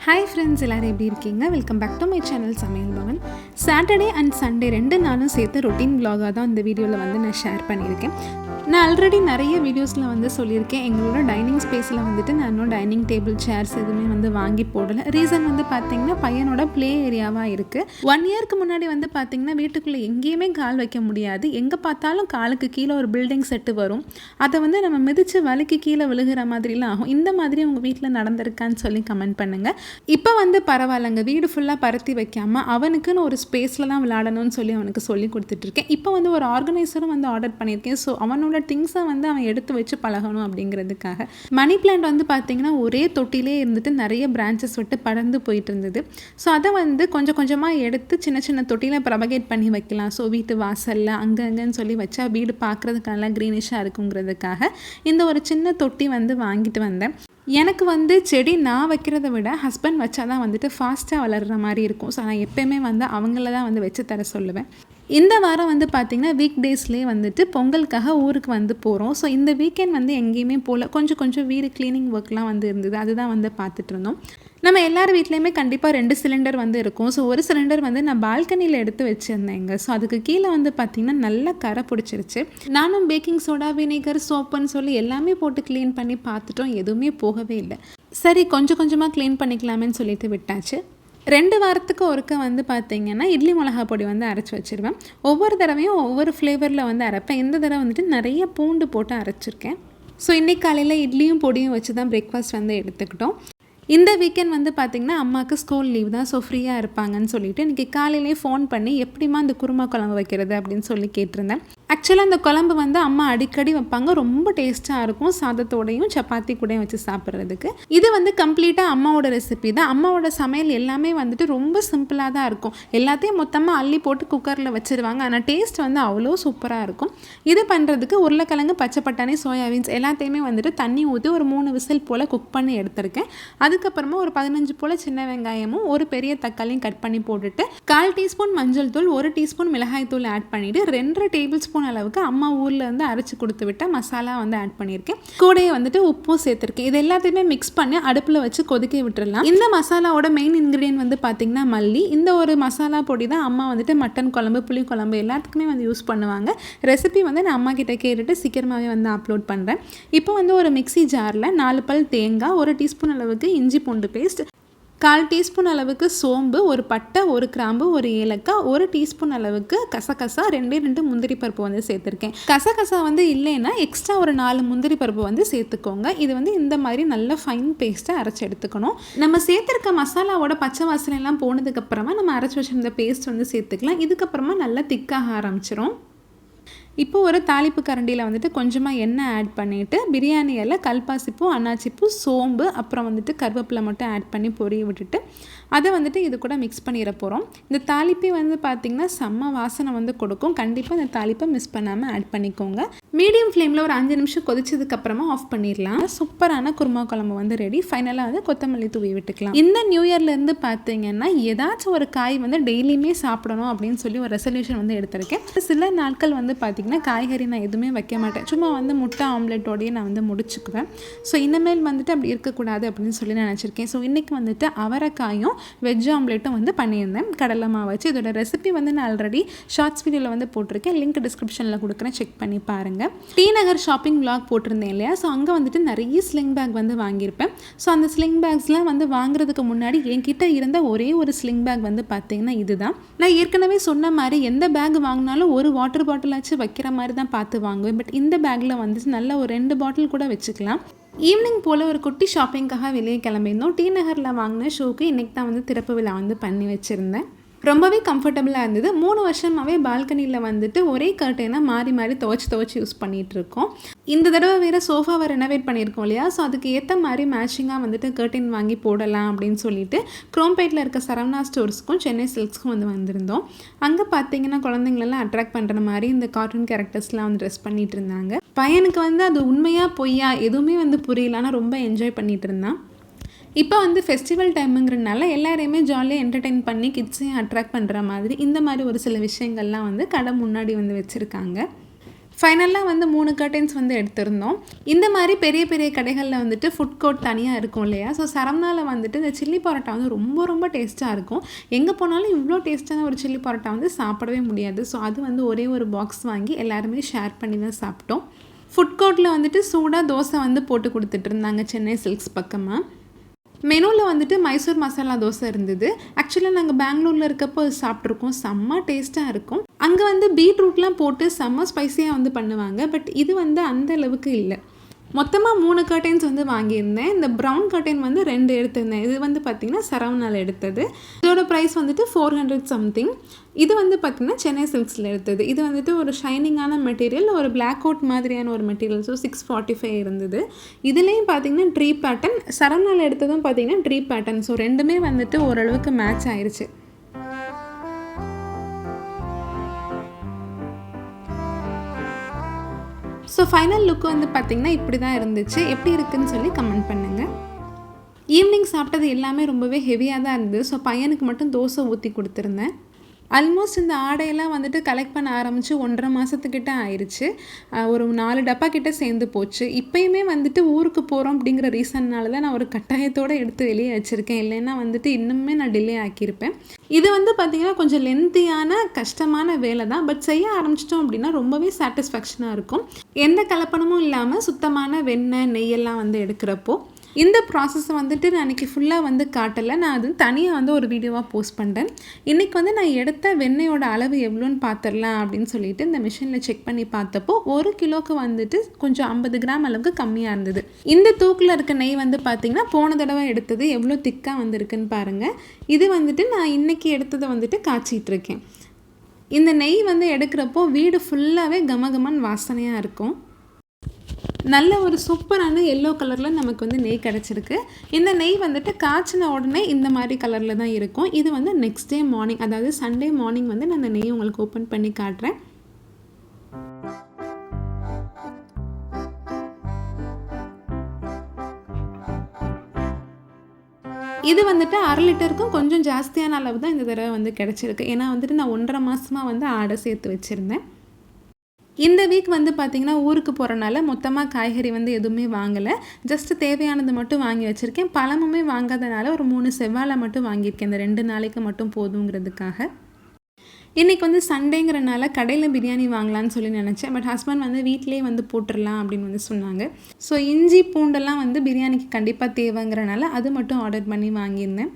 Hi friends, எல்லோரும் எப்படி இருக்கீங்க? Welcome back to my channel Samayal Bhavan. Saturday and Sunday 2 நாளும் சேர்த்து ரொட்டீன் vlog-ஆக தான் இந்த வீடியோவில் வந்து நான் ஷேர் பண்ணியிருக்கேன். நான் ஆல்ரெடி நிறைய வீடியோஸில் வந்து சொல்லியிருக்கேன், எங்களோட டைனிங் ஸ்பேஸில் வந்துட்டு நான் இன்னும் டைனிங் டேபிள் சேர்ஸ் எதுவுமே வந்து வாங்கி போடலை. ரீசன் வந்து பார்த்திங்கன்னா பையனோட ப்ளே ஏரியாவாக இருக்குது. 1 இயர்க்கு முன்னாடி வந்து பார்த்திங்கன்னா வீட்டுக்குள்ளே எங்கேயுமே கால் வைக்க முடியாது. எங்கே பார்த்தாலும் காலுக்கு கீழே ஒரு பில்டிங் செட்டு வரும். அதை வந்து நம்ம மிதித்து வலிக்கு கீழே விழுகிற மாதிரிலாம் ஆகும். இந்த மாதிரி உங்கள் வீட்டில் நடந்திருக்கான்னு சொல்லி கமெண்ட் பண்ணுங்கள். இப்போ வந்து பரவாயில்லைங்க, வீடு ஃபுல்லாக பருத்தி வைக்காமல் அவனுக்குன்னு ஒரு ஸ்பேஸில் தான் விளையாடணும்னு சொல்லி அவனுக்கு சொல்லி கொடுத்துட்ருக்கேன். இப்போ வந்து ஒரு ஆர்கனைசரும் வந்து ஆர்டர் பண்ணியிருக்கேன். ஸோ அவனோட திங்ஸை வந்து அவன் எடுத்து வச்சு பழகணும் அப்படிங்கிறதுக்காக. மணி பிளான்ட் வந்து பார்த்திங்கன்னா ஒரே தொட்டிலே இருந்துட்டு நிறைய பிரான்ச்சஸ் விட்டு படர்ந்து போயிட்டு இருந்தது. ஸோ அதை வந்து கொஞ்சம் கொஞ்சமாக எடுத்து சின்ன சின்ன தொட்டியில் ப்ரபகேட் பண்ணி வைக்கலாம். ஸோ வீட்டு வாசலில் அங்கங்கன்னு சொல்லி வச்சா வீடு பார்க்குறதுக்கு நல்லா க்ரீனிஷாக இருக்குங்கிறதுக்காக இந்த ஒரு சின்ன தொட்டி வந்து வாங்கிட்டு வந்தேன். எனக்கு வந்து செடி நான் வைக்கிறத விட ஹஸ்பண்ட் வச்சா தான் வந்துட்டு ஃபாஸ்ட்டாக வளர்கிற மாதிரி இருக்கும். ஸோ நான் எப்போயுமே வந்து அவங்கள தான் வந்து வச்சு தர சொல்லுவேன். இந்த வாரம் வந்து பார்த்திங்கன்னா வீக் டேஸ்லேயே வந்துட்டு பொங்கலுக்காக ஊருக்கு வந்து போகிறோம். ஸோ இந்த வீக்கெண்ட் வந்து எங்கேயுமே போகல. கொஞ்சம் வீடு க்ளீனிங் ஒர்க்லாம் வந்து இருந்தது, அதுதான் வந்து பார்த்துட்டு இருந்தோம். நம்ம எல்லார் வீட்லேயுமே கண்டிப்பாக 2 சிலிண்டர் வந்து இருக்கும். ஸோ ஒரு சிலிண்டர் வந்து நான் பால்கனியில் எடுத்து வச்சுருந்தேங்க. ஸோ அதுக்கு கீழே வந்து பார்த்திங்கன்னா நல்லா கரை பிடிச்சிருச்சு. நானும் பேக்கிங் சோடா, வினிகர், சோப்புன்னு சொல்லி எல்லாமே போட்டு க்ளீன் பண்ணி பார்த்துட்டோம், எதுவுமே போகவே இல்லை. சரி கொஞ்சமாக க்ளீன் பண்ணிக்கலாமேன்னு சொல்லிட்டு விட்டாச்சு. 2 வாரத்துக்கு ஒருக்க வந்து பார்த்திங்கன்னா இட்லி மிளகா பொடி வந்து அரைச்சி வச்சுருவேன். ஒவ்வொரு தடவையும் ஒவ்வொரு ஃப்ளேவரில் வந்து அரைப்பேன். இந்த தடவை வந்துட்டு நிறைய பூண்டு போட்டு அரைச்சிருக்கேன். ஸோ இன்றைக்கி காலையில் இட்லியும் பொடியும் வச்சு தான் பிரேக்ஃபாஸ்ட் வந்து எடுத்துக்கிட்டோம். இந்த வீக்கெண்ட் வந்து பார்த்திங்கன்னா அம்மாவுக்கு ஸ்கூல் லீவ் தான். ஸோ ஃப்ரீயாக இருப்பாங்கன்னு சொல்லிவிட்டு இன்றைக்கி காலையிலே ஃபோன் பண்ணி எப்படிமா அந்த குருமா குழம்பு வைக்கிறது அப்படின்னு சொல்லி கேட்டிருந்தேன். ஆக்சுவலாக அந்த குழம்பு வந்து அம்மா அடிக்கடி வைப்பாங்க, ரொம்ப டேஸ்ட்டாக இருக்கும் சாதத்தோடையும் சப்பாத்தி கூடயும் வச்சு சாப்பிட்றதுக்கு. இது வந்து கம்ப்ளீட்டாக அம்மாவோட ரெசிபி தான். அம்மாவோட சமையல் எல்லாமே வந்துட்டு ரொம்ப சிம்பிளாக தான் இருக்கும். எல்லாத்தையும் மொத்தமாக அள்ளி போட்டு குக்கரில் வச்சுருவாங்க, ஆனால் டேஸ்ட் வந்து அவ்வளோ சூப்பராக இருக்கும். இது பண்ணுறதுக்கு உருளைக்கிழங்கு, பச்சை பட்டாணி, சோயாபீன்ஸ் எல்லாத்தையுமே வந்துட்டு தண்ணி ஊற்றி ஒரு 3 விசில் போல் குக் பண்ணி எடுத்திருக்கேன். அதுக்கப்புறமா ஒரு 15 போல் சின்ன வெங்காயமும் ஒரு பெரிய தக்காளியும் கட் பண்ணி போட்டுட்டு 1/4 டீஸ்பூன் மஞ்சள் தூள், 1 டீஸ்பூன் மிளகாய் தூள் ஆட் பண்ணிவிட்டு 2 டேபிள் ஸ்பூன் அளவுக்கு அம்மா ஊரில் இருந்து அரைச்சி கொடுத்து விட்ட மசாலா வந்து ஆட் பண்ணியிருக்கேன். கூடயே வந்துட்டு உப்பும் சேர்த்துருக்கேன். இது எல்லாத்தையுமே மிக்ஸ் பண்ணி அடுப்பில் வச்சு கொதிக்க விட்டுடலாம். இந்த மசாலாவோட மெயின் இன்க்ரீடியன்ட் வந்து பார்த்திங்கன்னா மல்லி. இந்த ஒரு மசாலா பொடி தான் அம்மா வந்துட்டு மட்டன் குழம்பு, புளி குழம்பு எல்லாத்துக்குமே வந்து யூஸ் பண்ணுவாங்க. ரெசிபி வந்து நான் அம்மா கிட்ட கேட்டுட்டு சீக்கிரமாகவே வந்து அப்லோட் பண்ணுறேன். இப்போ வந்து ஒரு மிக்ஸி ஜாரில் 4 பல் தேங்காய், 1 டீஸ்பூன் அளவுக்கு இஞ்சி பூண்டு பேஸ்ட், 1/4 டீஸ்பூன் அளவுக்கு சோம்பு, ஒரு பட்டை, ஒரு கிராம்பு, ஒரு ஏலக்காய், 1 டீஸ்பூன் அளவுக்கு கசகசா, 2 முந்திரி பருப்பு வந்து சேர்த்துருக்கேன். கசகசா வந்து இல்லைன்னா எக்ஸ்ட்ரா ஒரு 4 முந்திரி பருப்பு வந்து சேர்த்துக்கோங்க. இது வந்து இந்த மாதிரி நல்ல ஃபைன் பேஸ்ட்டை அரைச்சி எடுத்துக்கணும். நம்ம சேர்த்துருக்க மசாலாவோட பச்சை வாசனைலாம் போனதுக்கப்புறமா நம்ம அரைச்சி வச்சிருந்த பேஸ்ட் வந்து சேர்த்துக்கலாம். இதுக்கப்புறமா நல்லா திக்காக ஆரம்பிச்சிரும். இப்போ ஒரு தாளிப்பு கரண்டியில் வந்துட்டு கொஞ்சமாக எண்ணெய் ஆட் பண்ணிவிட்டு பிரியாணி இலை, கல்பாசிப்பூ, அன்னாச்சிப்பூ, சோம்பு, அப்புறம் வந்துட்டு கருவேப்பிலை மட்டும் ஆட் பண்ணி பொரிய விட்டுட்டு அதை வந்துட்டு இது கூட மிக்ஸ் பண்ணிட போகிறோம். இந்த தாளிப்பை வந்து பார்த்திங்கன்னா செம்ம வாசனை வந்து கொடுக்கும். கண்டிப்பாக இந்த தாளிப்பை மிஸ் பண்ணாமல் ஆட் பண்ணிக்கோங்க. மீடியம் ஃப்ளேமில் ஒரு 5 நிமிஷம் கொதிச்சதுக்கப்புறமா ஆஃப் பண்ணிடலாம். சூப்பரான குருமா குழம்பு வந்து ரெடி. ஃபைனலாக வந்து கொத்தமல்லி தூவி விட்டுக்கலாம். இந்த நியூ இயர்லேருந்து பார்த்திங்கன்னா ஏதாச்சும் ஒரு காய் வந்து டெய்லியுமே சாப்பிடணும் அப்படின்னு சொல்லி ஒரு ரெசல்யூஷன் வந்து எடுத்திருக்கேன். சில நாட்கள் வந்து பார்த்திங்கன்னா காய்கறி நான் எதுவுமே வைக்க மாட்டேன், சும்மா வந்து முட்டை ஆம்லெட்டோடையே நான் வந்து முடிச்சுக்குவேன். ஸோ இனிமேல் வந்துட்டு அப்படி இருக்கக்கூடாது அப்படின்னு சொல்லி நினச்சிருக்கேன். ஸோ இன்றைக்கி வந்துட்டு அவரைக்காயும் வெஜ் ஆம்லெட்டும் வந்து பண்ணியிருந்தேன் கடலை மாவு வச்சு. இதோட ரெசிபி வந்து நான் ஆல்ரெடி ஷார்ட்ஸ் வீடியோவில் வந்து போட்டிருக்கேன், லிங்க் டிஸ்கிரிப்ஷனில் கொடுக்குறேன், செக் பண்ணி பாருங்கள். டி நகர் ஷாப்பிங் vlog போட்டிருந்தேன் இல்லையா? ஸோ அங்கே வந்துட்டு நிறைய ஸ்லிங் பேக் வந்து வாங்கியிருப்பேன். ஸோ அந்த ஸ்லிங் பேக்ஸ்லாம் வந்து வாங்குறதுக்கு முன்னாடி என்கிட்ட இருந்த ஒரே ஒரு ஸ்லிங் பேக் வந்து பார்த்திங்கன்னா இதுதான். நான் ஏற்கனவே சொன்ன மாதிரி எந்த பேக் வாங்கினாலும் ஒரு வாட்டர் பாட்டிலாச்சு வைக்கிற மாதிரி தான் பார்த்து வாங்குவேன். பட் இந்த பேக்கில் வந்துட்டு நல்ல ஒரு 2 பாட்டில் கூட வச்சுக்கலாம். ஈவினிங் போல் ஒரு குட்டி ஷாப்பிங்காக வெளியே கிளம்பியிருந்தோம். டி நகரில் வாங்கின ஷூக்கு இன்றைக்கி தான் வந்து திறப்பு விழா வந்து பண்ணி வச்சுருந்தேன். ரொம்பவே கம்ஃபர்டபுளாக இருந்தது. 3 வருஷமாகவே பால்கனியில் வந்துட்டு ஒரே கர்ட்டனை மாறி துவைச்சி யூஸ் பண்ணிகிட்ருக்கோம். இந்த தடவை வேறு சோஃபாவை ரெனோவேட் பண்ணியிருக்கோம் இல்லையா? ஸோ அதுக்கு ஏற்ற மாதிரி மேட்சிங்காக வந்துட்டு கர்டன் வாங்கி போடலாம் அப்படின்னு சொல்லிட்டு குரோம்பேட்டில் இருக்க சரவணா ஸ்டோர்ஸ்க்கும் சென்னை சில்க்ஸ்க்கும் வந்து வந்திருந்தோம். அங்கே பார்த்தீங்கன்னா குழந்தைங்களெல்லாம் அட்ராக்ட் பண்ணுற மாதிரி இந்த கார்ட்டூன் கேரக்டர்ஸ்லாம் வந்து ட்ரெஸ் பண்ணிகிட்டு இருந்தாங்க. பையனுக்கு வந்து அது உண்மையாக பொய்யா எதுவுமே வந்து புரியல, ஆனால் ரொம்ப என்ஜாய் பண்ணிகிட்டு இருந்தான். இப்போ வந்து ஃபெஸ்டிவல் டைமுங்கிறதுனால எல்லாரையுமே ஜாலியாக என்டர்டெயின் பண்ணி கிட்ஸையும் அட்ராக்ட் பண்ணுற மாதிரி இந்த மாதிரி ஒரு சில விஷயங்கள்லாம் வந்து கடை முன்னாடி வந்து வச்சுருக்காங்க. ஃபைனலாக வந்து 3 கர்டைன்ஸ் வந்து எடுத்திருந்தோம். இந்த மாதிரி பெரிய பெரிய கடைகளில் வந்துட்டு ஃபுட் கோர்ட் தனியாக இருக்கும் இல்லையா? ஸோ சரவணாவில் வந்துட்டு இந்த சில்லி பரோட்டா வந்து ரொம்ப ரொம்ப டேஸ்ட்டாக இருக்கும். எங்கே போனாலும் இவ்வளோ டேஸ்ட்டான ஒரு சில்லி பரோட்டா வந்து சாப்பிடவே முடியாது. ஸோ அது வந்து ஒரே ஒரு பாக்ஸ் வாங்கி எல்லாருமே ஷேர் பண்ணி தான் சாப்பிட்டோம். ஃபுட் கோர்ட்டில் வந்துட்டு சூடாக தோசை வந்து போட்டு கொடுத்துட்டு இருந்தாங்க சென்னை சில்க்ஸ் பக்கமாக. மெனுவில் வந்துட்டு மைசூர் மசாலா தோசை இருந்தது. ஆக்சுவலாக நாங்கள் பெங்களூரில் இருக்கப்போ அது சாப்பிட்ருக்கோம். செம்ம டேஸ்ட்டாக இருக்கும். அங்கே வந்து பீட்ரூட்லாம் போட்டு செம்ம ஸ்பைஸியாக வந்து பண்ணுவாங்க. பட் இது வந்து அந்த அளவுக்கு இல்லை. மொத்தமாக 3 கர்டைன்ஸ் வந்து வாங்கியிருந்தேன். இந்த ப்ரௌன் கர்டைன் வந்து 2 எடுத்திருந்தேன். இது வந்து பார்த்திங்கன்னா சரவணாவில் எடுத்தது. இதோட ப்ரைஸ் வந்துட்டு 400 சம்திங். இது வந்து பார்த்திங்கன்னா சென்னை சில்க்ஸில் எடுத்தது. இது வந்துட்டு ஒரு ஷைனிங்கான மெட்டீரியல், ஒரு பிளாக் அவுட் மாதிரியான ஒரு மெட்டீரியல். ஸோ 645 இருந்தது. இதுலேயும் பார்த்திங்கன்னா ட்ரீ பேட்டர்ன், சரவணாவில் எடுத்ததும் பார்த்திங்கன்னா ட்ரீ பேட்டர்ன். ஸோ ரெண்டுமே வந்துட்டு ஓரளவுக்கு மேட்ச் ஆயிடுச்சு. ஸோ ஃபைனல் லுக் வந்து பார்த்திங்கன்னா இப்படி தான் இருந்துச்சு. எப்படி இருக்குதுன்னு சொல்லி கமெண்ட் பண்ணுங்கள். ஈவினிங் சாப்பிட்டது எல்லாமே ரொம்பவே ஹெவியாக தான் இருந்தது. ஸோ பையனுக்கு மட்டும் தோசை ஊற்றி கொடுத்துருந்தேன். ஆல்மோஸ்ட் இந்த ஆடையெல்லாம் வந்துட்டு கலெக்ட் பண்ண ஆரம்பித்து 1.5 மாதத்துக்கிட்ட ஆயிடுச்சு. ஒரு 4 டப்பா கிட்ட சேர்ந்து போச்சு. இப்போயுமே வந்துட்டு ஊருக்கு போகிறோம் அப்படிங்கிற ரீசன்னால தான் நான் ஒரு கட்டாயத்தோடு எடுத்து வெளியே வச்சுருக்கேன். இல்லைன்னா வந்துட்டு இன்னுமே நான் டிலே ஆக்கியிருப்பேன். இது வந்து பார்த்திங்கன்னா கொஞ்சம் லென்த்தியான கஷ்டமான வேலை தான். பட் செய்ய ஆரம்பிச்சிட்டோம் அப்படின்னா ரொம்பவே சாட்டிஸ்ஃபேக்ஷனாக இருக்கும். எந்த கலப்படமும் இல்லாமல் சுத்தமான வெண்ணெய் நெய்யெல்லாம் வந்து எடுக்கிறப்போ இந்த ப்ராசஸை வந்துட்டு நான் அன்றைக்கி ஃபுல்லாக வந்து காட்டலை. நான் அது தனியாக வந்து ஒரு வீடியோவாக போஸ்ட் பண்ணுறேன். இன்றைக்கி வந்து நான் எடுத்த வெண்ணெயோட அளவு எவ்வளோன்னு பார்த்துடலாம் அப்படின்னு சொல்லிட்டு இந்த மிஷினில் செக் பண்ணி பார்த்தப்போ 1 கிலோவுக்கு வந்துட்டு கொஞ்சம் 50 கிராம் அளவுக்கு கம்மியாக இருந்தது. இந்த தூக்கில் இருக்க நெய் வந்து பார்த்திங்கன்னா போன தடவை எடுத்தது எவ்வளோ திக்காக வந்திருக்குன்னு பாருங்கள். இது வந்துட்டு நான் இன்றைக்கி எடுத்ததை வந்துட்டு காய்ச்சிட்ருக்கேன். இந்த நெய் வந்து எடுக்கிறப்போ வீடு ஃபுல்லாகவே கமகமன் வாசனையாக இருக்கும். நல்ல ஒரு சூப்பரான எல்லோ கலரில் நமக்கு வந்து நெய் கிடச்சிருக்கு. இந்த நெய் வந்துட்டு காய்ச்சின உடனே இந்த மாதிரி கலரில் தான் இருக்கும். இது வந்து நெக்ஸ்ட் டே மார்னிங், அதாவது சண்டே மார்னிங் வந்து நான் அந்த நெய் உங்களுக்கு ஓப்பன் பண்ணி காட்டுறேன். இது வந்துட்டு 1/2 லிட்டருக்கும் கொஞ்சம் ஜாஸ்தியான அளவு தான் இந்த தடவை வந்து கிடச்சிருக்கு. ஏன்னா வந்துட்டு நான் 1.5 மாதமாக வந்து ஆடை சேர்த்து வச்சுருந்தேன். இந்த வீக் வந்து பார்த்திங்கன்னா ஊருக்கு போகிறனால மொத்தமாக காய்கறி வந்து எதுவுமே வாங்கலை. ஜஸ்ட்டு தேவையானது மட்டும் வாங்கி வச்சுருக்கேன். பழமுமே வாங்காதனால ஒரு 3 செவ்வாழை மட்டும் வாங்கியிருக்கேன். இந்த 2 நாளைக்கு மட்டும் போதுங்கிறதுக்காக. இன்றைக்கி வந்து சண்டேங்கிறனால கடையில் பிரியாணி வாங்கலான்னு சொல்லி நினச்சேன். பட் ஹஸ்பண்ட் வந்து வீட்டிலே வந்து போட்டுடலாம் அப்படின்னு வந்து சொன்னாங்க. ஸோ இஞ்சி பூண்டெல்லாம் வந்து பிரியாணிக்கு கண்டிப்பாக தேவைங்கிறனால அது மட்டும் ஆர்டர் பண்ணி வாங்கியிருந்தேன்.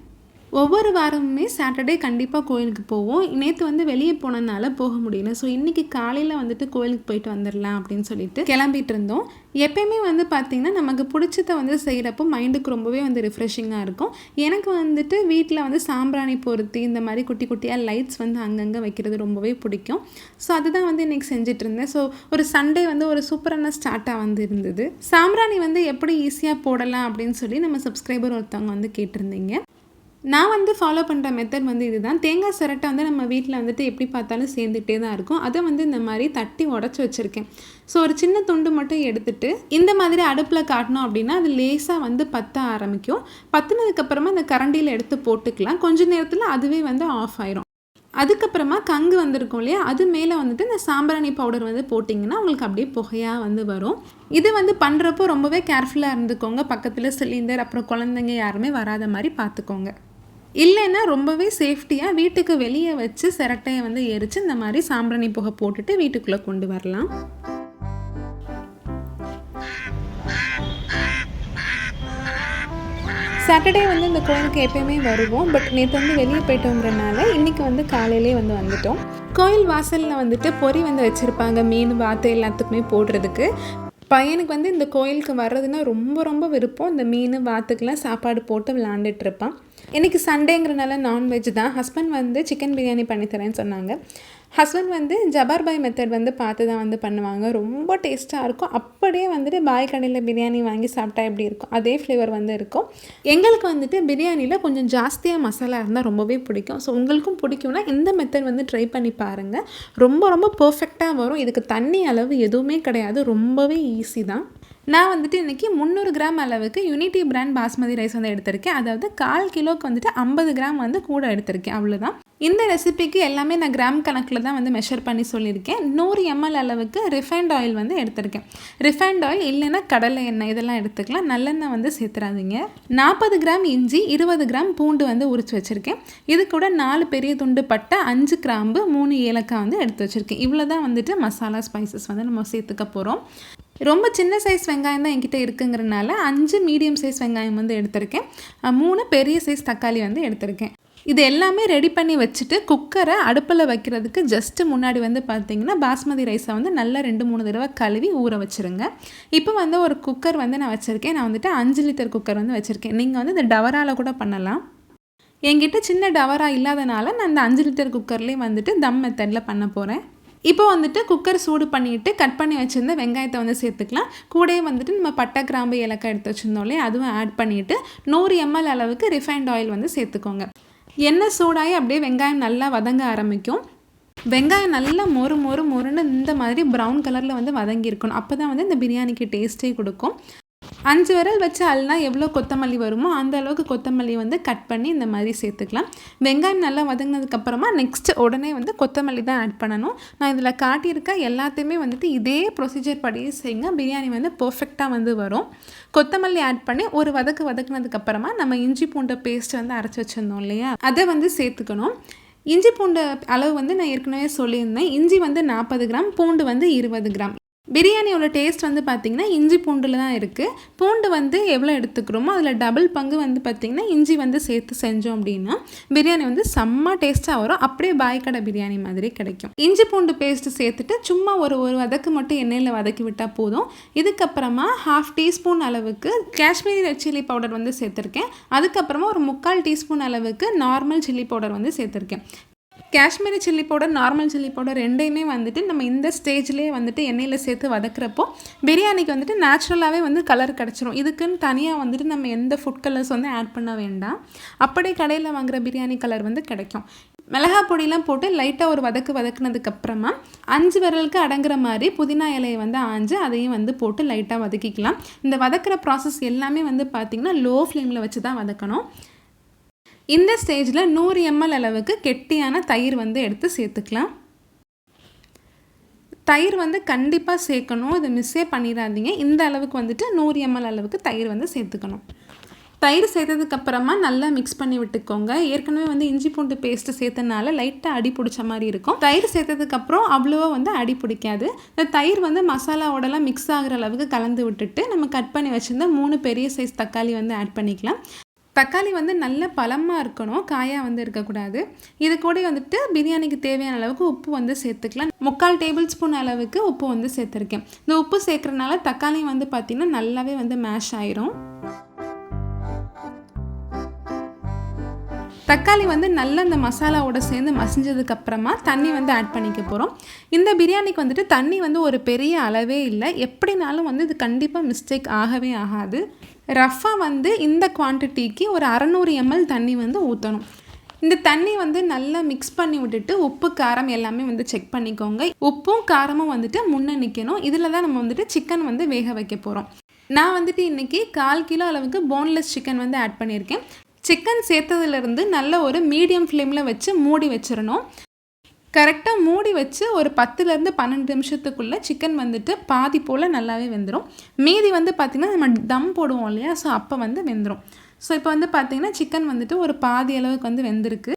ஒவ்வொரு வாரமுமே சாட்டர்டே கண்டிப்பாக கோயிலுக்கு போவோம். நேற்று வந்து வெளியே போனதுனால போக முடியல. ஸோ இன்றைக்கி காலையில் வந்துட்டு கோயிலுக்கு போயிட்டு வந்துடலாம் அப்படின்னு சொல்லிட்டு கிளம்பிட்டு இருந்தோம். எப்பயுமே வந்து பார்த்திங்கன்னா நமக்கு பிடிச்சத வந்து செய்கிறப்போ மைண்டுக்கு ரொம்பவே வந்து ரிஃப்ரெஷிங்காக இருக்கும். எனக்கு வந்துட்டு வீட்டில் வந்து சாம்பிராணி பொருத்தி இந்த மாதிரி குட்டி குட்டியாக லைட்ஸ் வந்து அங்கங்கே வைக்கிறது ரொம்பவே பிடிக்கும். ஸோ அதுதான் வந்து இன்றைக்கி செஞ்சுட்டு இருந்தேன். ஸோ ஒரு சண்டே வந்து ஒரு சூப்பரான ஸ்டார்ட்டாக வந்து இருந்தது. சாம்பிராணி வந்து எப்படி ஈஸியாக போடலாம் அப்படின்னு சொல்லி நம்ம சப்ஸ்கிரைபர் ஒருத்தவங்க வந்து கேட்டிருந்தீங்க. நான் வந்து ஃபாலோ பண்ணுற மெத்தட் வந்து இதுதான். தேங்காய் சிரட்டை வந்து நம்ம வீட்டில் வந்துட்டு எப்படி பார்த்தாலும் சேர்ந்துகிட்டே தான் இருக்கும். அதை வந்து இந்த மாதிரி தட்டி உடச்சி வச்சுருக்கேன். ஸோ ஒரு சின்ன துண்டு மட்டும் எடுத்துகிட்டு இந்த மாதிரி அடுப்பில் காட்டினோம் அப்படின்னா அது லேசாக வந்து பற்ற ஆரம்பிக்கும். பற்றினதுக்கப்புறமா அந்த கரண்டியில் எடுத்து போட்டுக்கலாம். கொஞ்சம் நேரத்தில் அதுவே வந்து ஆஃப் ஆயிரும். அதுக்கப்புறமா கங்கு வந்திருக்கும் இல்லையா, அது மேலே வந்துட்டு இந்த சாம்பிராணி பவுடர் வந்து போட்டிங்கன்னா உங்களுக்கு அப்படியே புகையாக வந்து வரும். இது வந்து பண்ணுறப்போ ரொம்பவே கேர்ஃபுல்லாக இருந்துக்கோங்க. பக்கத்தில் சிலிண்டர் அப்புறம் குழந்தைங்க யாருமே வராத மாதிரி பார்த்துக்கோங்க. இல்லைன்னா ரொம்பவே சேஃப்டியாக வீட்டுக்கு வெளியே வச்சு சிரட்டையை வந்து எரித்து இந்த மாதிரி சாம்பிராணி புகை போட்டுட்டு வீட்டுக்குள்ளே கொண்டு வரலாம். சாட்டர்டே வந்து இந்த கோயிலுக்கு எப்போயுமே வருவோம். பட் நேற்று வந்து வெளியே போயிட்டோங்கிறனால இன்றைக்கி வந்து காலையிலே வந்து வந்துட்டோம். கோயில் வாசலில் வந்துட்டு பொரி வந்து வச்சுருப்பாங்க, மீன் வாத்து எல்லாத்துக்குமே போடுறதுக்கு. பையனுக்கு வந்து இந்த கோயிலுக்கு வர்றதுன்னா ரொம்ப ரொம்ப விருப்பம். இந்த மீன் வாத்துக்கெலாம் சாப்பாடு போட்டு விளாண்டுட்ருப்பான். இன்றைக்கி சண்டேங்கிறனால நான்வெஜ் தான். ஹஸ்பண்ட் வந்து சிக்கன் பிரியாணி பண்ணித்தரேன்னு சொன்னாங்க. ஹஸ்பண்ட் வந்து ஜபார் பாய் மெத்தட் வந்து பார்த்து தான் வந்து பண்ணுவாங்க. ரொம்ப டேஸ்ட்டாக இருக்கும். அப்படியே வந்துட்டு பாய் கடையில் பிரியாணி வாங்கி சாப்பிட்டா எப்படி இருக்கும் அதே ஃப்ளேவர் வந்து இருக்கும். எங்களுக்கு வந்துட்டு பிரியாணியில் கொஞ்சம் ஜாஸ்தியாக மசாலா இருந்தால் ரொம்பவே பிடிக்கும். ஸோ உங்களுக்கும் பிடிக்கும்னா இந்த மெத்தட் வந்து ட்ரை பண்ணி பாருங்கள். ரொம்ப ரொம்ப பர்ஃபெக்டாக வரும். இதுக்கு தண்ணி அளவு எதுவுமே கிடையாது. ரொம்பவே ஈஸி தான். நான் வந்துட்டு இன்றைக்கி 300 கிராம் அளவுக்கு யூனிட்டி பிராண்ட் பாஸ்மதி ரைஸ் வந்து எடுத்திருக்கேன். அதாவது 1/4 கிலோவுக்கு வந்துட்டு 50 கிராம் வந்து கூட எடுத்திருக்கேன், அவ்வளோதான். இந்த ரெசிபிக்கு எல்லாமே நான் கிராம் கணக்கில் தான் வந்து மெஷர் பண்ணி சொல்லியிருக்கேன். 100 ml அளவுக்கு ரிஃபைண்ட் ஆயில் வந்து எடுத்திருக்கேன். ரிஃபைண்ட் ஆயில் இல்லைன்னா கடலை எண்ணெய் இதெல்லாம் எடுத்துக்கலாம். நல்லெண்ணெய் வந்து சேர்த்துறாதீங்க. 40 கிராம் இஞ்சி, 20 கிராம் பூண்டு வந்து உரித்து வச்சுருக்கேன். இது கூட 4 பெரிய துண்டு பட்டை, 5 கிராம்பு, 3 ஏலக்காய் வந்து எடுத்து வச்சுருக்கேன். இவ்வளோ தான் வந்துட்டு மசாலா ஸ்பைசஸ் வந்து நம்ம சேர்த்துக்க போகிறோம். ரொம்ப சின்ன சைஸ் வெங்காயம் தான் என்கிட்ட இருக்குங்கிறனால 5 மீடியம் சைஸ் வெங்காயம் வந்து எடுத்திருக்கேன். 3 பெரிய சைஸ் தக்காளி வந்து எடுத்திருக்கேன். இது எல்லாமே ரெடி பண்ணி வச்சுட்டு குக்கரை அடுப்பில் வைக்கிறதுக்கு ஜஸ்ட்டு முன்னாடி வந்து பார்த்திங்கன்னா பாஸ்மதி ரைஸை வந்து நல்லா 2-3 தடவை கழுவி ஊற வச்சுருங்க. இப்போ வந்து ஒரு குக்கர் வந்து நான் வச்சுருக்கேன். நான் வந்துட்டு 5 லிட்டர் குக்கர் வந்து வச்சுருக்கேன். நீங்கள் வந்து இந்த டவராவில் கூட பண்ணலாம். என்கிட்ட சின்ன டவரா இல்லாதனால நான் இந்த 5 லிட்டர் குக்கர்லேயே வந்துட்டு தம் மெத்தடில் பண்ண போகிறேன். இப்போ வந்துட்டு குக்கர் சூடு பண்ணிவிட்டு கட் பண்ணி வச்சுருந்த வெங்காயத்தை வந்து சேர்த்துக்கலாம். கூடவே வந்துட்டு நம்ம பட்டை, கிராம்பு, ஏலக்காய் எடுத்து வச்சுருந்தோம் இல்லையா, அதுவும் ஆட் பண்ணிவிட்டு 100 ml அளவுக்கு ரிஃபைண்ட் ஆயில் வந்து சேர்த்துக்கோங்க. எண்ணெய் சூடாகி அப்படியே வெங்காயம் நல்லா வதங்க ஆரம்பிக்கும். வெங்காயம் நல்லா மொறுன்னு இந்த மாதிரி ப்ரௌன் கலரில் வந்து வதங்கியிருக்கணும். அப்போ தான் வந்து இந்த பிரியாணிக்கு டேஸ்ட்டே கொடுக்கும். 5 விரல் வச்சு அள்ளினா எவ்வளோ கொத்தமல்லி வருமோ அந்த அளவுக்கு கொத்தமல்லி வந்து கட் பண்ணி இந்த மாதிரி சேர்த்துக்கலாம். வெங்காயம் நல்லா வதங்கினதுக்கப்புறமா நெக்ஸ்ட்டு உடனே வந்து கொத்தமல்லி தான் ஆட் பண்ணணும். நான் இதில் காட்டியிருக்க எல்லாத்தையுமே வந்துட்டு இதே ப்ரொசீஜர் படியே செய்யுங்க. பிரியாணி வந்து பர்ஃபெக்டாக வந்து வரும். கொத்தமல்லி ஆட் பண்ணி ஒரு வதக்குனதுக்கப்புறமா நம்ம இஞ்சி பூண்டு பேஸ்ட் வந்து அரைச்சி வச்சுருந்தோம் இல்லையா, அதை வந்து சேர்த்துக்கணும். இஞ்சி பூண்டு அளவு வந்து நான் ஏற்கனவே சொல்லியிருந்தேன். இஞ்சி வந்து 40 கிராம், பூண்டு வந்து 20 கிராம். பிரியாணியோட டேஸ்ட் வந்து பார்த்திங்கன்னா இஞ்சி பூண்டில் தான் இருக்குது. பூண்டு வந்து எவ்வளோ எடுத்துக்கிறோமோ அதில் டபுள் பங்கு வந்து பார்த்திங்கன்னா இஞ்சி வந்து சேர்த்து செஞ்சோம் அப்படின்னா பிரியாணி வந்து செம்ம டேஸ்ட்டாக வரும். அப்படியே பாய்க்கடை பிரியாணி மாதிரி கிடைக்கும். இஞ்சி பூண்டு பேஸ்ட்டு சேர்த்துட்டு சும்மா ஒரு வதக்கு மட்டும் எண்ணெயில் வதக்கி விட்டால் போதும். இதுக்கப்புறமா 1/2 டீஸ்பூன் அளவுக்கு காஷ்மீரி ரெட் சில்லி பவுடர் வந்து சேர்த்துருக்கேன். அதுக்கப்புறமா ஒரு 3/4 டீஸ்பூன் அளவுக்கு நார்மல் சில்லி பவுடர் வந்து சேர்த்துருக்கேன். Kashmiri chilli powder, normal chilli powder ரெண்டையுமே வந்துட்டு நம்ம இந்த ஸ்டேஜ்லேயே வந்துட்டு எண்ணெயில் சேர்த்து வதக்குறப்போ பிரியாணிக்கு வந்துட்டு நேச்சுரலாகவே வந்து கலர் கிடச்சிரும். இதுக்குன்னு தனியாக வந்துட்டு நம்ம எந்த ஃபுட் கலர்ஸ் வந்து ஆட் பண்ண வேண்டாம். அப்படியே கடையில் வாங்குகிற பிரியாணி கலர் வந்து கிடைக்கும். மிளகா பொடியெலாம் போட்டு லைட்டாக ஒரு வதக்குனதுக்கப்புறமா 5 விரலுக்கு அடங்குற மாதிரி புதினா இலையை வந்து ஆஞ்சு அதையும் வந்து போட்டு லைட்டாக வதக்கிக்கலாம். இந்த வதக்குற ப்ராசஸ் எல்லாமே வந்து பார்த்திங்கன்னா லோ ஃப்ளேமில் வச்சு தான் வதக்கணும். இந்த ஸ்டேஜில் 100 ml அளவுக்கு கெட்டியான தயிர் வந்து எடுத்து சேர்த்துக்கலாம். தயிர் வந்து கண்டிப்பாக சேர்க்கணும், இதை மிஸ்ஸே பண்ணிடாதீங்க. இந்த அளவுக்கு வந்துட்டு 100 ml அளவுக்கு தயிர் வந்து சேர்த்துக்கணும். தயிர் சேர்த்ததுக்கப்புறமா நல்லா மிக்ஸ் பண்ணி விட்டுக்கோங்க. ஏற்கனவே வந்து இஞ்சி பூண்டு பேஸ்ட்டு சேர்த்தனால லைட்டாக அடி பிடிச்ச மாதிரி இருக்கும். தயிர் சேர்த்ததுக்கப்புறம் அவ்வளோவா வந்து அடி பிடிக்காது. இந்த தயிர் வந்து மசாலாவோடலாம் மிக்ஸ் ஆகிற அளவுக்கு கலந்து விட்டுட்டு நம்ம கட் பண்ணி வச்சுருந்த 3 பெரிய சைஸ் தக்காளி வந்து ஆட் பண்ணிக்கலாம். தக்காளி வந்து நல்ல பழமாக இருக்கணும், காயாக வந்து இருக்கக்கூடாது. இது கூட வந்துட்டு பிரியாணிக்கு தேவையான அளவுக்கு உப்பு வந்து சேர்த்துக்கலாம். 3/4 டேபிள் ஸ்பூன் அளவுக்கு உப்பு வந்து சேர்த்துருக்கேன். இந்த உப்பு சேர்க்குறதுனால தக்காளி வந்து பார்த்திங்கன்னா நல்லாவே வந்து மேஷ் ஆயிரும். தக்காளி வந்து நல்லா இந்த மசாலாவோட சேர்ந்து மசிஞ்சதுக்கப்புறமா தண்ணி வந்து ஆட் பண்ணிக்க போகிறோம். இந்த பிரியாணிக்கு வந்துட்டு தண்ணி வந்து ஒரு பெரிய அளவே இல்லை. எப்படினாலும் வந்து இது கண்டிப்பாக மிஸ்டேக் ஆகவே ஆகாது. ரஃபாக வந்து இந்த குவான்டிட்டிக்கு ஒரு 600 ml தண்ணி வந்து ஊற்றணும். இந்த தண்ணி வந்து நல்லா மிக்ஸ் பண்ணி விட்டுட்டு உப்பு, காரம் எல்லாமே வந்து செக் பண்ணிக்கோங்க. உப்பும் காரமும் வந்துட்டு முன்னே நிற்கணும். இதில் தான் நம்ம வந்துட்டு சிக்கன் வந்து வேக வைக்க போகிறோம். நான் வந்துட்டு இன்றைக்கி 1/4 கிலோ அளவுக்கு போன்லெஸ் சிக்கன் வந்து ஆட் பண்ணியிருக்கேன். சிக்கன் சேர்த்ததுலேருந்து நல்ல ஒரு மீடியம் ஃப்ளேமில் வச்சு மூடி வச்சிடணும். கரெக்டாக மூடி வச்சு ஒரு 10லேருந்து 12 நிமிஷத்துக்குள்ளே சிக்கன் வந்துட்டு பாதி போல் நல்லாவே வெந்துடும். மீதி வந்து பார்த்திங்கன்னா நம்ம தம் போடுவோம் இல்லையா, ஸோ அப்போ வந்து வெந்துடும். ஸோ இப்போ வந்து பார்த்திங்கன்னா சிக்கன் வந்துட்டு ஒரு பாதி அளவுக்கு வந்து வெந்திருக்கு.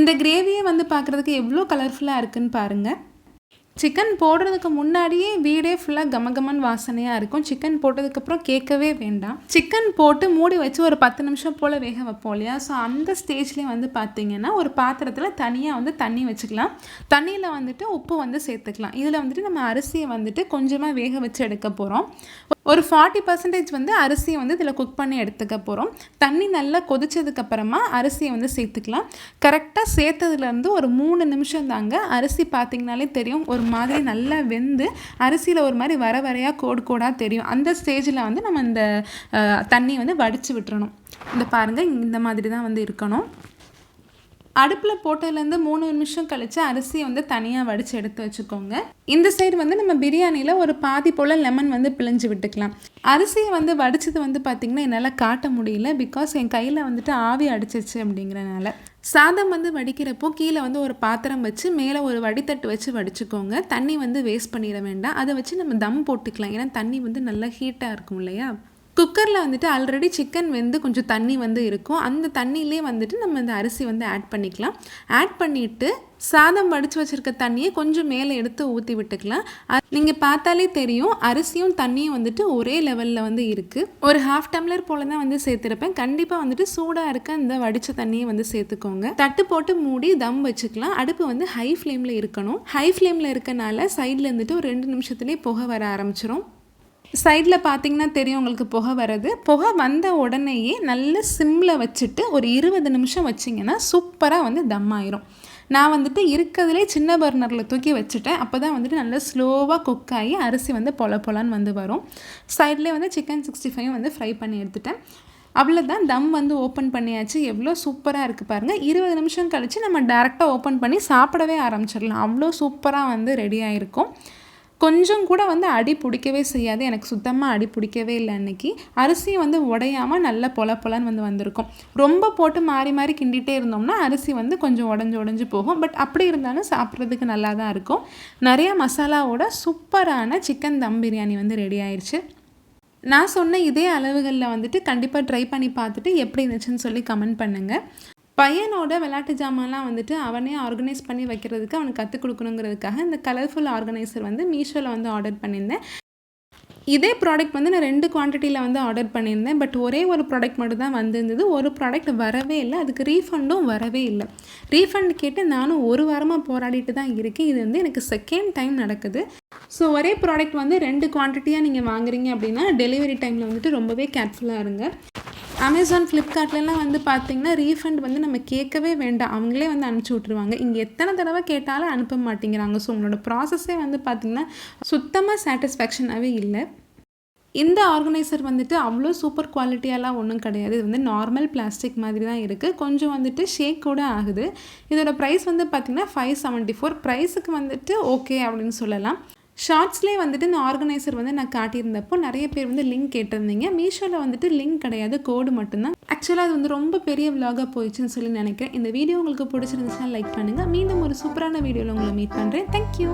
இந்த கிரேவியே வந்து பார்க்குறதுக்கு எவ்வளோ கலர்ஃபுல்லாக இருக்குதுன்னு பாருங்கள். சிக்கன் போடுறதுக்கு முன்னாடியே வீடே ஃபுல்லாக கமகமன் வாசனையாக இருக்கும். சிக்கன் போட்டதுக்கப்புறம் கேட்கவே வேண்டாம். சிக்கன் போட்டு மூடி வச்சு ஒரு 10 நிமிஷம் போல் வேக வைப்போம் இல்லையா, ஸோ அந்த ஸ்டேஜ்லேயே வந்து பார்த்திங்கன்னா ஒரு பாத்திரத்தில் தனியாக வந்து தண்ணி வச்சுக்கலாம். தண்ணியில் வந்துட்டு உப்பு வந்து சேர்த்துக்கலாம். இதில் வந்துட்டு நம்ம அரிசியை வந்துட்டு கொஞ்சமாக வேக வச்சு எடுக்க போகிறோம். ஒரு 40% வந்து அரிசியை வந்து இதில் குக் பண்ணி எடுத்துக்க போகிறோம். தண்ணி நல்லா கொதிச்சதுக்கப்புறமா அரிசியை வந்து சேர்த்துக்கலாம். கரெக்டாக சேர்த்ததுலேருந்து ஒரு 3 நிமிஷம் தாங்க. அரிசி பார்த்திங்கனாலே தெரியும் ஒரு மாதிரி நல்லா வெந்து அரிசியில் ஒரு மாதிரி வரையாக கோடாக தெரியும். அந்த ஸ்டேஜில் வந்து நம்ம இந்த தண்ணி வந்து வடித்து விட்டுறணும். இந்த பாருங்கள், இந்த மாதிரி தான் வந்து இருக்கணும். அடுப்பில் போட்டதுலேருந்து 3 நிமிஷம் கழித்து அரிசியை வந்து தனியாக வடித்து எடுத்து வச்சுக்கோங்க. இந்த சைடு வந்து நம்ம பிரியாணியில் ஒரு பாதி போல் லெமன் வந்து பிழிஞ்சு விட்டுக்கலாம். அரிசியை வந்து வடித்தது வந்து பார்த்திங்கன்னா என்னால் காட்ட முடியல, பிகாஸ் என் கையில் வந்துட்டு ஆவி அடிச்சிச்சு அப்படிங்கிறனால. சாதம் வந்து வடிக்கிறப்போ கீழே வந்து ஒரு பாத்திரம் வச்சு மேலே ஒரு வடித்தட்டு வச்சு வடிச்சுக்கோங்க. தண்ணி வந்து வேஸ்ட் பண்ணிட வேண்டாம். அதை வச்சு நம்ம தம் போட்டுக்கலாம், ஏன்னா தண்ணி வந்து நல்லா ஹீட்டாக இருக்கும் இல்லையா. குக்கரில் வந்துட்டு ஆல்ரெடி சிக்கன் வெந்து கொஞ்சம் தண்ணி வந்து இருக்கும். அந்த தண்ணியிலே வந்துட்டு நம்ம இந்த அரிசி வந்து ஆட் பண்ணிக்கலாம். ஆட் பண்ணிவிட்டு சாதம் வடித்து வச்சுருக்க தண்ணியை கொஞ்சம் மேலே எடுத்து ஊற்றி விட்டுக்கலாம். நீங்கள் பார்த்தாலே தெரியும் அரிசியும் தண்ணியும் வந்துட்டு ஒரே லெவலில் வந்து இருக்குது. ஒரு 1/2 டம்ளர் போல் தான் வந்து சேர்த்துருப்பேன். கண்டிப்பாக வந்துட்டு சூடாக இருக்க இந்த வடித்த தண்ணியை வந்து சேர்த்துக்கோங்க. தட்டு போட்டு மூடி தம் வச்சுக்கலாம். அடுப்பு வந்து ஹை ஃப்ளேமில் இருக்கணும். ஹை ஃப்ளேமில் இருக்கனால சைடில் இருந்துட்டு ஒரு 2 நிமிஷத்துலேயே புகை வர ஆரம்பிச்சிடும். சைடில் பார்த்தீங்கன்னா தெரியும் உங்களுக்கு புகை வர்றது. புகை வந்த உடனேயே நல்ல சிம்மில் வச்சுட்டு ஒரு 20 நிமிஷம் வச்சிங்கன்னா சூப்பராக வந்து தம் ஆயிரும். நான் வந்துட்டு இருக்கிறதுலே சின்ன பர்னரில் தூக்கி வச்சுட்டேன். அப்போ தான் வந்துட்டு நல்லா ஸ்லோவாக குக் ஆகி அரிசி வந்து பொலன்னு வந்து வரும். சைட்லேயே வந்து சிக்கன் 65 வந்து ஃப்ரை பண்ணி எடுத்துட்டேன். அவ்வளோதான், தம் வந்து ஓப்பன் பண்ணியாச்சு. எவ்வளோ சூப்பராக இருக்குது பாருங்கள். 20 நிமிஷம் கழித்து நம்ம டேரெக்டாக ஓப்பன் பண்ணி சாப்பிடவே ஆரம்பிச்சிடலாம். அவ்வளோ சூப்பராக வந்து ரெடி ஆகிருக்கும். கொஞ்சம் கூட வந்து அடி பிடிக்கவே செய்யாது. எனக்கு சுத்தமாக அடி பிடிக்கவே இல்லை அன்றைக்கி. அரிசியை வந்து உடையாமல் நல்லா பொலன்னு வந்து வந்திருக்கும். ரொம்ப போட்டு மாறி மாறி கிண்டிகிட்டே இருந்தோம்னா அரிசி வந்து கொஞ்சம் உடஞ்சி போகும். பட் அப்படி இருந்தாலும் சாப்பிட்றதுக்கு நல்லா தான் இருக்கும். நிறையா மசாலாவோட சூப்பரான சிக்கன் தம் பிரியாணி வந்து ரெடி ஆயிடுச்சு. நான் சொன்ன இதே அளவுகளில் வந்துட்டு கண்டிப்பாக ட்ரை பண்ணி பார்த்துட்டு எப்படி இருந்துச்சுன்னு சொல்லி கமெண்ட் பண்ணுங்கள். பையனோட விளையாட்டு ஜாமான்லாம் வந்துட்டு அவனே ஆர்கனைஸ் பண்ணி வைக்கிறதுக்கு அவனுக்கு கற்றுக் கொடுக்கணுங்கிறதுக்காக இந்த கலர்ஃபுல் ஆர்கனைசர் வந்து மீஷோவில் வந்து ஆர்டர் பண்ணியிருந்தேன். இதே ப்ராடக்ட் வந்து நான் 2 குவான்டிட்டியில் வந்து ஆர்டர் பண்ணியிருந்தேன். பட் ஒரே ஒரு ப்ராடக்ட் மட்டும் தான் வந்திருந்தது. ஒரு ப்ராடக்ட் வரவே இல்லை. அதுக்கு ரீஃபண்டும் வரவே இல்லை. ரீஃபண்ட் கேட்டு நானும் ஒரு வாரமாக போராடிட்டு தான் இருக்கேன். இது வந்து எனக்கு செகண்ட் டைம் நடக்குது. ஸோ ஒரே ப்ராடக்ட் வந்து 2 குவான்டிட்டியாக நீங்கள் வாங்குறீங்க அப்படின்னா டெலிவரி டைமில் வந்துட்டு ரொம்பவே கேர்ஃபுல்லாக இருங்க. அமேசான், ஃப்ளிப்கார்ட்லலாம் வந்து பார்த்திங்கன்னா ரீஃபண்ட் வந்து நம்ம கேட்கவே வேண்டாம், அவங்களே வந்து அனுப்பிச்சி விட்ருவாங்க. இங்கே எத்தனை தடவை கேட்டாலும் அனுப்ப மாட்டேங்கிறாங்க. ஸோ உங்களோட ப்ராசஸே வந்து பார்த்திங்கன்னா சுத்தமாக சாட்டிஸ்ஃபேக்ஷனாகவே இல்லை. இந்த ஆர்கனைசர் வந்துட்டு அவ்வளோ சூப்பர் குவாலிட்டியெல்லாம் ஒன்றும் கிடையாது. இது வந்து நார்மல் பிளாஸ்டிக் மாதிரி தான் இருக்குது. கொஞ்சம் வந்துட்டு ஷேக் கூட ஆகுது. இதோட ப்ரைஸ் வந்து பார்த்திங்கன்னா 574. ப்ரைஸுக்கு வந்துட்டு ஓகே அப்படின்னு சொல்லலாம். ஷார்ட்ஸ்லேயே வந்துட்டு இந்த ஆர்கனைசர் வந்து நான் காட்டியிருந்தப்போ நிறைய பேர் வந்து லிங்க் கேட்டிருந்தீங்க. மீஷோவில் வந்துட்டு லிங்க் கிடையாது, கோடு மட்டும்தான். ஆக்சுவலாக அது வந்து ரொம்ப பெரிய விலாகாக போயிடுச்சுன்னு சொல்லி நினைக்கிறேன். இந்த வீடியோ உங்களுக்கு பிடிச்சிருந்துச்சுன்னா லைக் பண்ணுங்கள். மீண்டும் ஒரு சூப்பரான வீடியோவில் உங்களை மீட் பண்ணுறேன். தேங்க்யூ.